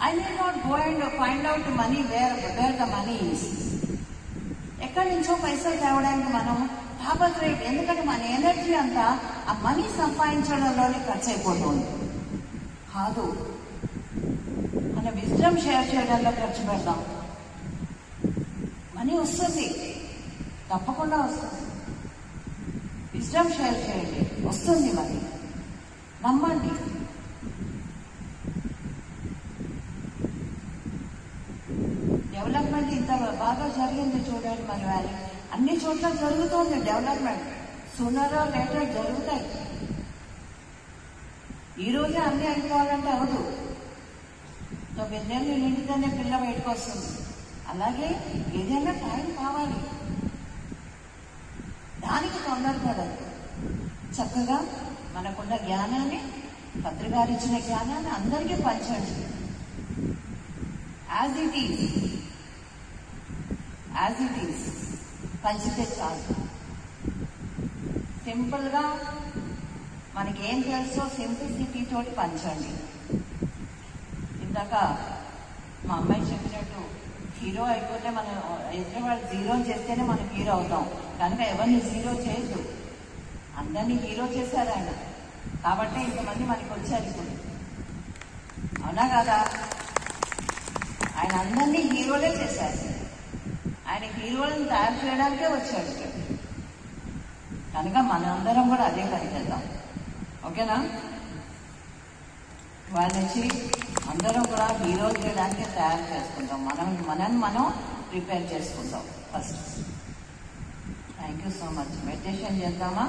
I need not go and find out money where the money is. ఎక్కడి నుంచో పైసలు తేవడానికి మనం తాపత్రయం. ఎందుకంటే మన ఎనర్జీ అంతా ఆ మనీ సంపాదించడంలోనే ఖర్చు అయిపోతుంది. కాదు, మన విజ్డమ్ షేర్ చేయడంలో ఖర్చు పెడదాం. మనీ వస్తుంది, తప్పకుండా వస్తుంది. విజ్డమ్ షేర్ చేయండి, వస్తుంది మనీ, నమ్మండి. డెవలప్మెంట్ ఇంత బాగా జరిగింది చూడండి. మరి వారి అన్ని చోట్ల జరుగుతుంది డెవలప్మెంట్. సూనర్ ఆర్ లేటర్ జరుగుతాయి. ఈ రోజే అన్ని అయిపోవాలంటే అవదు. 9 నెలలు నిండితేనే పిల్ల బయటకు వస్తుంది. అలాగే ఏదైనా టైం కావాలి. దానికి తొందరపడదు. చక్కగా మనకున్న జ్ఞానాన్ని, పత్రికారు ఇచ్చిన జ్ఞానాన్ని అందరికీ పంచండి. యాజ్ ఇట్ ఈజ్ పంచితే చాలు. సింపుల్ గా మనకేం తెలుసో సింప్లిసిటీ తోటి పంచండి. ఇందాక మా అమ్మాయి చెప్పినట్టు హీరో అయిపోతే మనం ఎదురువాడు జీరో చేస్తేనే మనం హీరో అవుతాం. కనుక ఎవరిని జీరో చేయొద్దు. అందరినీ హీరో చేశారు ఆయన, కాబట్టి ఇంతమంది మనకి వచ్చారు ఇప్పుడు. అవునా కదా? ఆయన అందరినీ హీరోలే చేశారు. ఆయన హీరోలను తయారు చేయడానికే వచ్చాడు. కనుక మనందరం కూడా అదే పని చేద్దాం. ఓకేనా? వాళ్ళ నుంచి అందరం కూడా హీరోలు చేయడానికి తయారు చేసుకుంటాం. మనం ప్రిపేర్ చేసుకుంటాం first. Thank you so much. Meditation చేద్దామా?